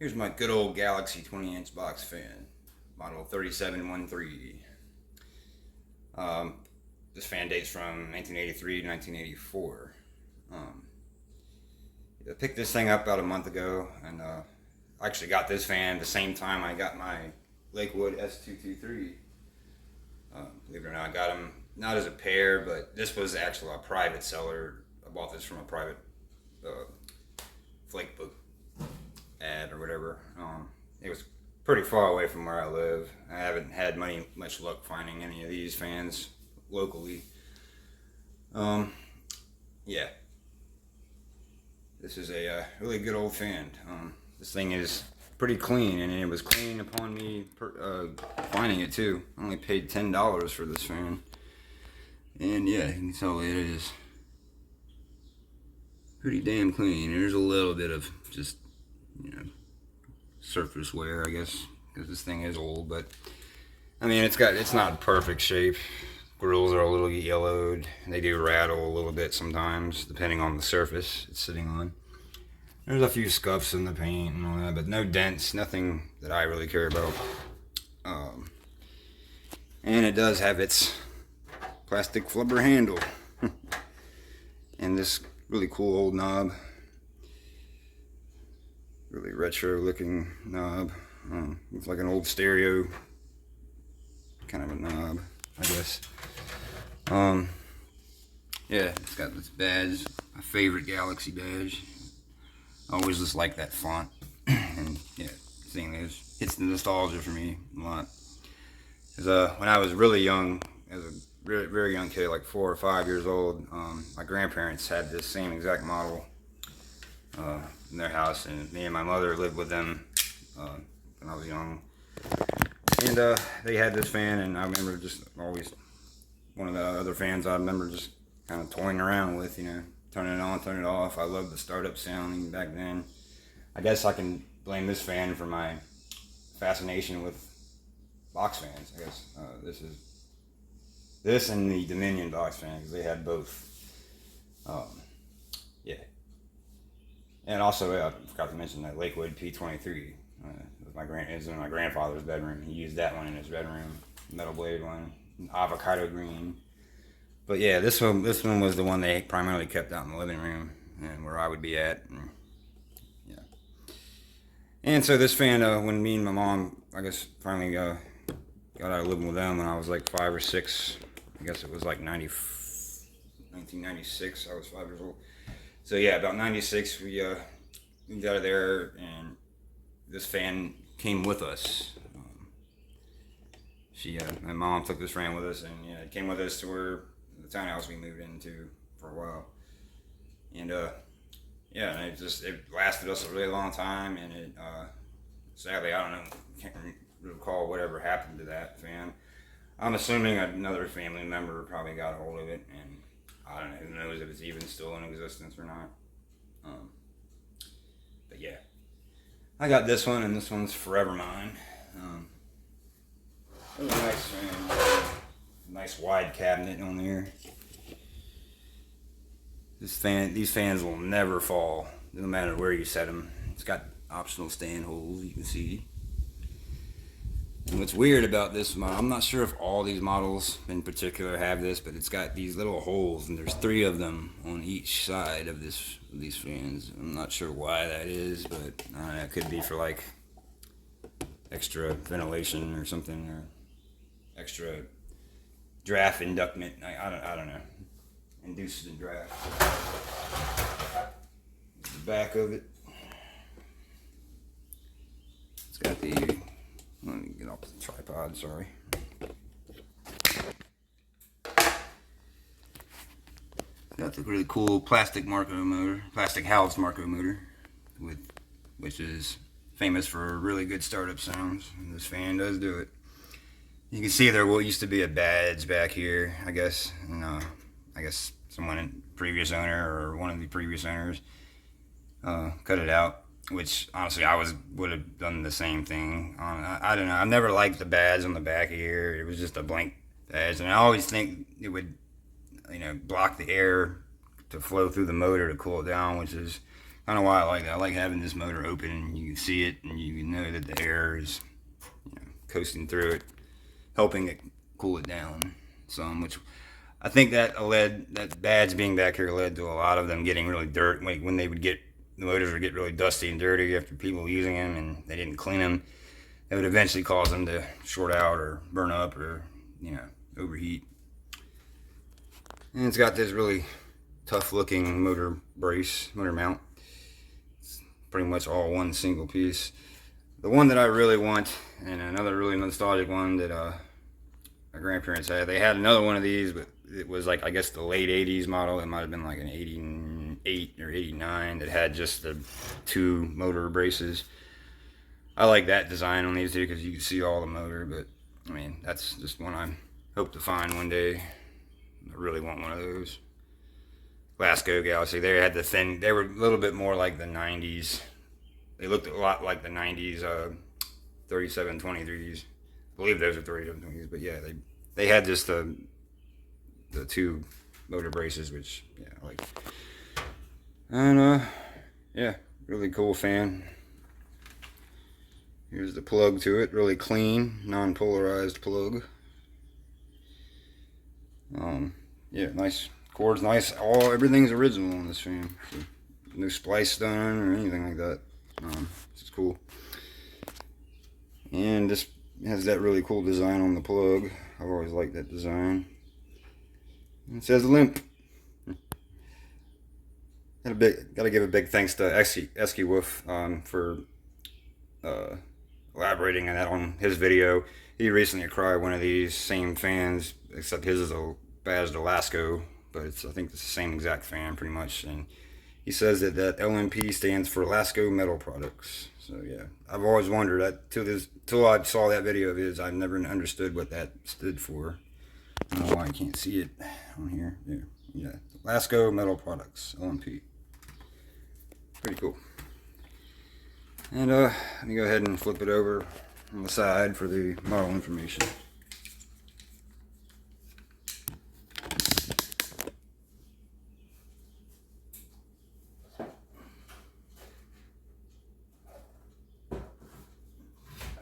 Here's my good old Galaxy 20-inch box fan, model 3713. Um, this fan dates from 1983 to 1984. Um, I picked this thing up about a month ago, and I actually got this fan the same time I got my Lakewood S223. Believe it or not, I got them not as a pair, but this was actually a private seller. I bought this from a private uh, Flakebook ad or whatever. It was pretty far away from where I live. I haven't had much luck finding any of these fans locally. Yeah, this is a really good old fan. This thing is pretty clean, and it was clean upon me finding it too. I only paid $10 for this fan, and yeah, you can tell it is pretty damn clean. There's a little bit of just, you know, surface wear, I guess, because this thing is old, but I mean, it's not perfect shape. Grills are a little yellowed. They do rattle a little bit sometimes, depending on the surface it's sitting on. There's a few scuffs in the paint and all that, but no dents, nothing that I really care about. And it does have its plastic flubber handle and this really cool old knob. Really retro looking knob. Looks like an old stereo kind of a knob, I guess. Yeah, it's got this badge, my favorite Galaxy badge. I always just like that font. And yeah, seeing this hits the nostalgia for me a lot. Because when I was really young, as a very, very young kid, like 4 or 5 years old, my grandparents had this same exact model in their house, and me and my mother lived with them when I was young. And they had this fan, and I remember just always one of the other fans I remember just kind of toying around with, you know, turning it on, turning it off. I loved the startup sounding back then. I guess I can blame this fan for my fascination with box fans. I guess this and the Dominion box fan, because they had both. Yeah. And also, I forgot to mention that Lakewood P23 was in my grandfather's bedroom. He used that one in his bedroom, metal blade one, avocado green. But yeah, this one was the one they primarily kept out in the living room and where I would be at. And, yeah. And so this fan, when me and my mom, I guess, finally got out of living with them when I was like 5 or 6, I guess it was like 1996. I was 5 years old. So yeah, about 96, we moved out of there, and this fan came with us. My mom took this fan with us, and yeah, it came with us to the townhouse we moved into for a while. And yeah, and it lasted us a really long time, and it sadly, I don't know, can't recall whatever happened to that fan. I'm assuming another family member probably got a hold of it, and I don't know, who knows if it's even still in existence or not. But yeah, I got this one, and this one's forever mine. Really nice fan. Nice wide cabinet on there. These fans will never fall, no matter where you set them. It's got optional stand holes, you can see. And what's weird about this model, I'm not sure if all these models in particular have this, but it's got these little holes, and there's 3 of them on each side of these fans. I'm not sure why that is, but I don't know, it could be for like extra ventilation or something, or extra draft inductment. I don't know. Induced the draft. The back of it. It's got the. Let me get off the tripod, sorry. Got the really cool plastic Howitz Marco motor, which is famous for really good startup sounds. And this fan does do it. You can see there used to be a badge back here, I guess. And I guess previous owner or one of the previous owners cut it out. Which honestly, would have done the same thing. I don't know. I never liked the badge on the back here. It was just a blank badge, and I always think it would, block the air to flow through the motor to cool it down, which is kind of why I like that. I like having this motor open and you can see it and you know that the air is, coasting through it, helping it cool it down some, which I think that badge being back here led to a lot of them getting really dirt. Like when they would get, the motors would get really dusty and dirty after people using them and they didn't clean them, it would eventually cause them to short out or burn up or, overheat. And it's got this really tough looking motor mount. It's pretty much all one single piece. The one that I really want, and another really nostalgic one that my grandparents had, they had another one of these, but it was like, I guess the late 80s model. It might have been like an 88 or 89 that had just the 2 motor braces. I like that design on these two because you can see all the motor, but I mean, that's just one I hope to find one day. I really want one of those. Lasco Galaxy, they had the thin, they were a little bit more like the 90s. They looked a lot like the 90s 3723s. I believe those are 3720s, but yeah, they had just the 2 motor braces, which, yeah, I like. And yeah, really cool fan. Here's the plug to it, really clean, non-polarized plug. Yeah, nice cords, nice. Everything's original on this fan. So no splice done or anything like that. It's cool. And this has that really cool design on the plug. I've always liked that design. And it says limp. Gotta give a big thanks to Esky Wolf for elaborating on that on his video. He recently acquired one of these same fans, except his is a badged Lasco, but I think it's the same exact fan pretty much. And he says that LMP stands for Lasco Metal Products. So yeah, I've always wondered that till I saw that video of his. I've never understood what that stood for. I don't know why I can't see it on here. Yeah, Lasco Metal Products, LMP. Pretty cool. And let me go ahead and flip it over on the side for the model information.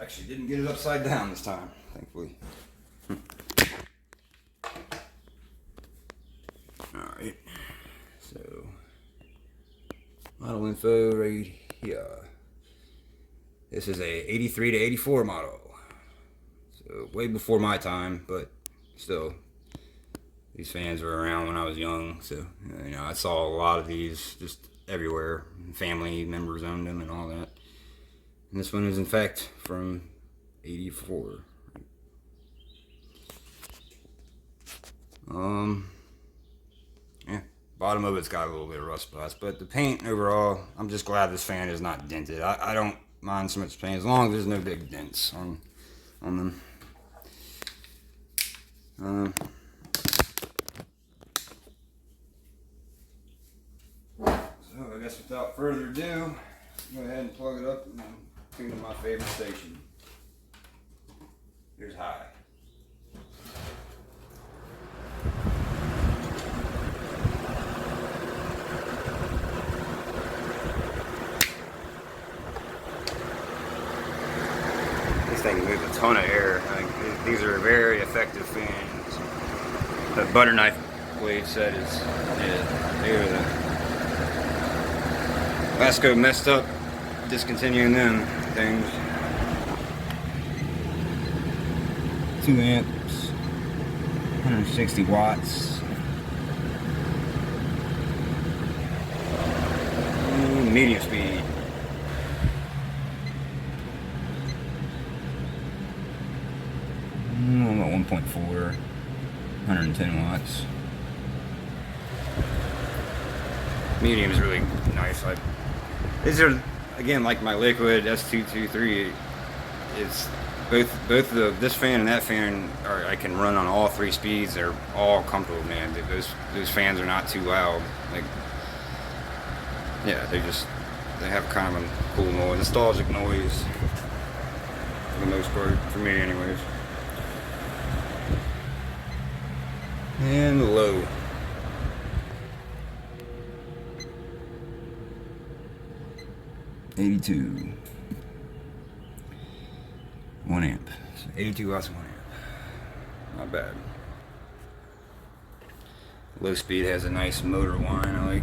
Actually didn't get it upside down this time, thankfully. Alright, so model info right here. This is a 83 to 84 model, so way before my time, but still, these fans were around when I was young, so I saw a lot of these just everywhere. Family members owned them and all that. And this one is in fact from 84. Yeah, bottom of it's got a little bit of rust spots, but the paint overall, I'm just glad this fan is not dented. I don't mind so much paint as long as there's no big dents on them. So I guess without further ado, go ahead and plug it up and tune to my favorite station. Here's high. This thing moves a ton of air. These are very effective fans. The butter knife blade set is, they are the Lasco messed up discontinuing them things. 2 amps, 160 watts. Medium speed. About 1.4, 110 watts. Medium is really nice. These are, again, like my Liquid S223. It's both this fan and that fan I can run on all 3 speeds. They're all comfortable, man. Those fans are not too loud. Like, yeah, they have kind of a cool noise, nostalgic noise for the most part, for me anyways. And low. 82. 1 amp. So 82 watts, 1 amp. Not bad. Low speed has a nice motor whine I like.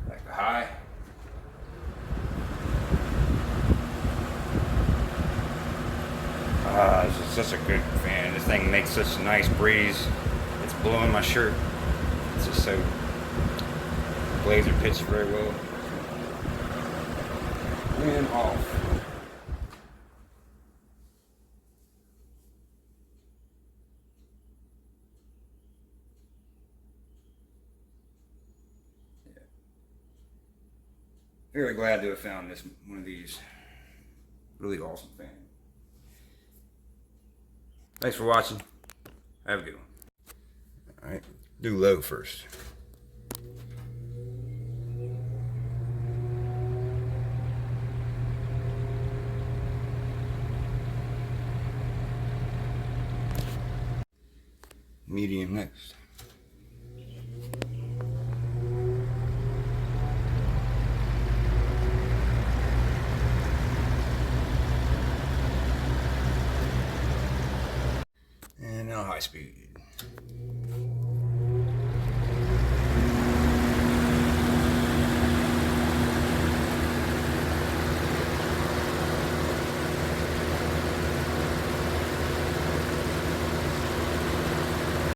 Like the high. This is such a good fan. This thing makes such a nice breeze. It's blowing my shirt. It's just so, blades are pitched very well. And off. Yeah. Very glad to have found this one of these. Really awesome fan. Thanks for watching. Have a good one. Alright, do low first. Medium next. And now high speed.